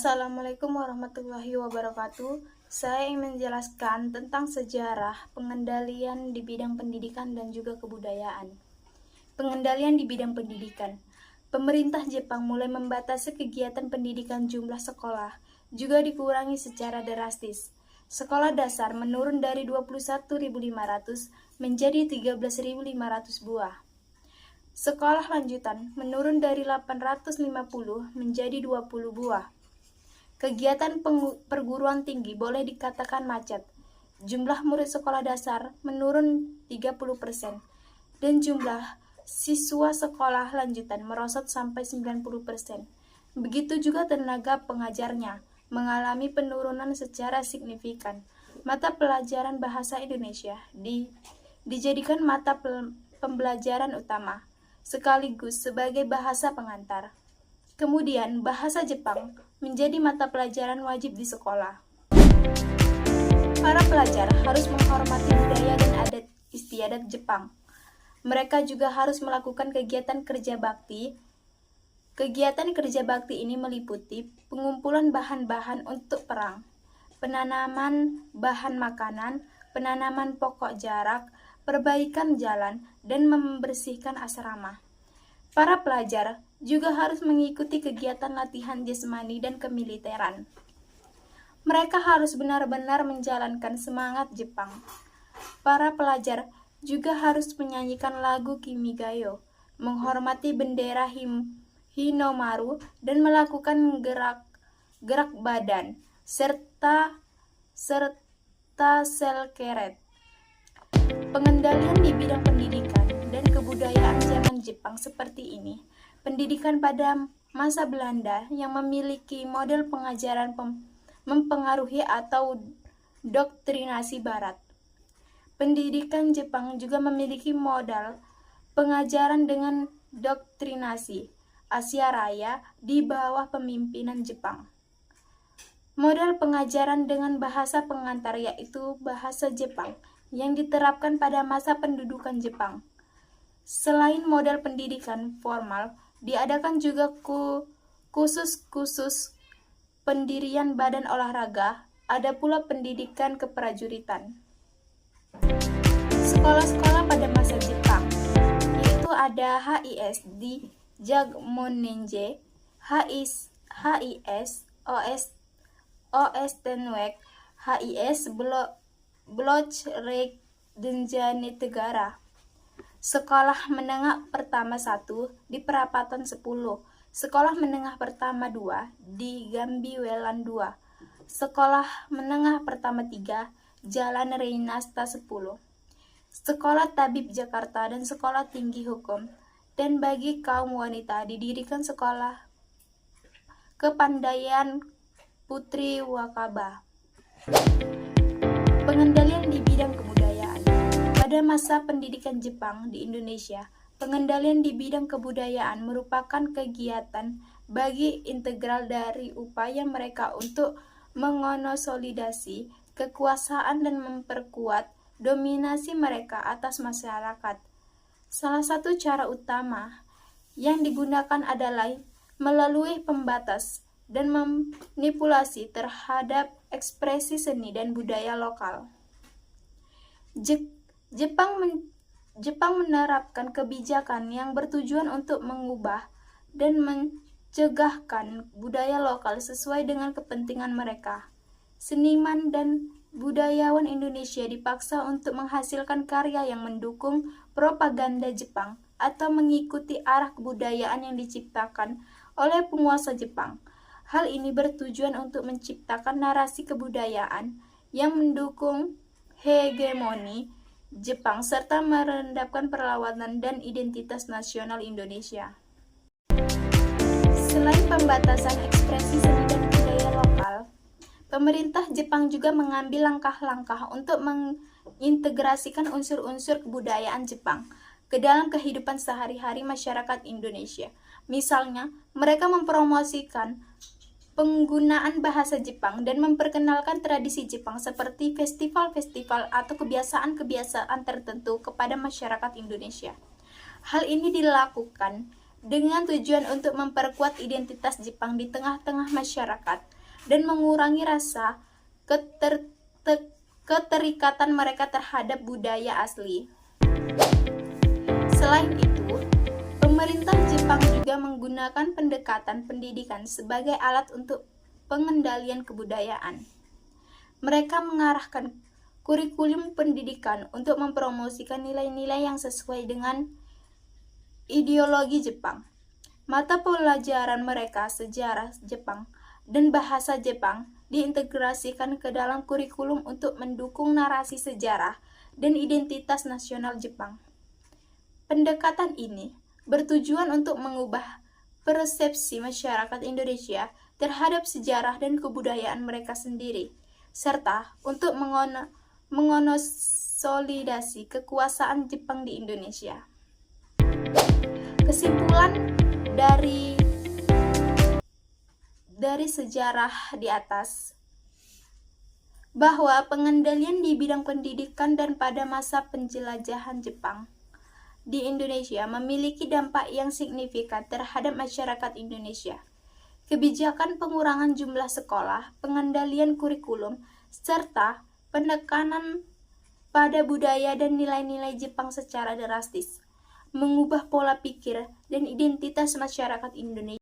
Assalamualaikum warahmatullahi wabarakatuh. Saya ingin menjelaskan tentang sejarah pengendalian di bidang pendidikan dan juga kebudayaan. Pengendalian di bidang pendidikan. Pemerintah Jepang mulai membatasi kegiatan pendidikan jumlah sekolah, juga dikurangi secara drastis. Sekolah dasar menurun dari 21.500 menjadi 13.500 buah. Sekolah lanjutan menurun dari 850 menjadi 20 buah. Kegiatan perguruan tinggi boleh dikatakan macet. Jumlah murid sekolah dasar menurun 30% dan jumlah siswa sekolah lanjutan merosot sampai 90%. Begitu juga tenaga pengajarnya mengalami penurunan secara signifikan. Mata pelajaran bahasa Indonesia dijadikan mata pembelajaran utama sekaligus sebagai bahasa pengantar. Kemudian, bahasa Jepang menjadi mata pelajaran wajib di sekolah. Para pelajar harus menghormati budaya dan adat istiadat Jepang. Mereka juga harus melakukan kegiatan kerja bakti. Kegiatan kerja bakti ini meliputi pengumpulan bahan-bahan untuk perang, penanaman bahan makanan, penanaman pokok jarak, perbaikan jalan, dan membersihkan asrama. Para pelajar juga harus mengikuti kegiatan latihan jasmani dan kemiliteran. Mereka harus benar-benar menjalankan semangat Jepang. Para pelajar juga harus menyanyikan lagu Kimigayo, menghormati bendera Hinomaru, dan melakukan gerak badan, serta selkeret. Pengendalian di bidang pendidikan dan kebudayaan zaman Jepang seperti ini. Pendidikan pada masa Belanda yang memiliki model pengajaran mempengaruhi atau doktrinasi Barat. Pendidikan Jepang juga memiliki modal pengajaran dengan doktrinasi Asia Raya di bawah pemimpinan Jepang. Model pengajaran dengan bahasa pengantar yaitu bahasa Jepang yang diterapkan pada masa pendudukan Jepang. Selain model pendidikan formal, diadakan juga kursus pendirian badan olahraga, ada pula pendidikan keprajuritan. Sekolah-sekolah pada masa Jepang, yaitu ada HIS di Jagmonenje, HIS, OS Tenwek, HIS Blochrek Denjani Tegara. Sekolah menengah pertama 1 di Perapatan 10, Sekolah menengah pertama 2 di Gambiwelan 2, Sekolah menengah pertama 3 Jalan Reinasta 10, Sekolah Tabib Jakarta dan Sekolah Tinggi Hukum. Dan bagi kaum wanita didirikan Sekolah Kepandaian Putri Wakaba. Pengendalian di bidang kebudayaan. Pada masa pendidikan Jepang di Indonesia, pengendalian di bidang kebudayaan merupakan kegiatan bagi integral dari upaya mereka untuk mengonsolidasi kekuasaan dan memperkuat dominasi mereka atas masyarakat. Salah satu cara utama yang digunakan adalah melalui pembatas dan manipulasi terhadap ekspresi seni dan budaya lokal. Jepang menerapkan kebijakan yang bertujuan untuk mengubah dan mencegahkan budaya lokal sesuai dengan kepentingan mereka. Seniman dan budayawan Indonesia dipaksa untuk menghasilkan karya yang mendukung propaganda Jepang atau mengikuti arah kebudayaan yang diciptakan oleh penguasa Jepang. Hal ini bertujuan untuk menciptakan narasi kebudayaan yang mendukung hegemoni Jepang serta merendahkan perlawanan dan identitas nasional Indonesia. Selain pembatasan ekspresi seni dan budaya lokal, pemerintah Jepang juga mengambil langkah-langkah untuk mengintegrasikan unsur-unsur kebudayaan Jepang ke dalam kehidupan sehari-hari masyarakat Indonesia. Misalnya, mereka mempromosikan penggunaan bahasa Jepang dan memperkenalkan tradisi Jepang seperti festival-festival atau kebiasaan-kebiasaan tertentu kepada masyarakat Indonesia. Hal ini dilakukan dengan tujuan untuk memperkuat identitas Jepang di tengah-tengah masyarakat dan mengurangi rasa keterikatan mereka terhadap budaya asli. Selain itu, pemerintah Jepang juga menggunakan pendekatan pendidikan sebagai alat untuk pengendalian kebudayaan. Mereka mengarahkan kurikulum pendidikan untuk mempromosikan nilai-nilai yang sesuai dengan ideologi Jepang. Mata pelajaran mereka, sejarah Jepang dan bahasa Jepang, diintegrasikan ke dalam kurikulum untuk mendukung narasi sejarah dan identitas nasional Jepang. Pendekatan ini bertujuan untuk mengubah persepsi masyarakat Indonesia terhadap sejarah dan kebudayaan mereka sendiri, serta untuk mengonsolidasi kekuasaan Jepang di Indonesia. Kesimpulan dari sejarah di atas, bahwa pengendalian di bidang pendidikan dan pada masa penjelajahan Jepang di Indonesia memiliki dampak yang signifikan terhadap masyarakat Indonesia. Kebijakan pengurangan jumlah sekolah, pengendalian kurikulum, serta penekanan pada budaya dan nilai-nilai Jepang secara drastis mengubah pola pikir dan identitas masyarakat Indonesia.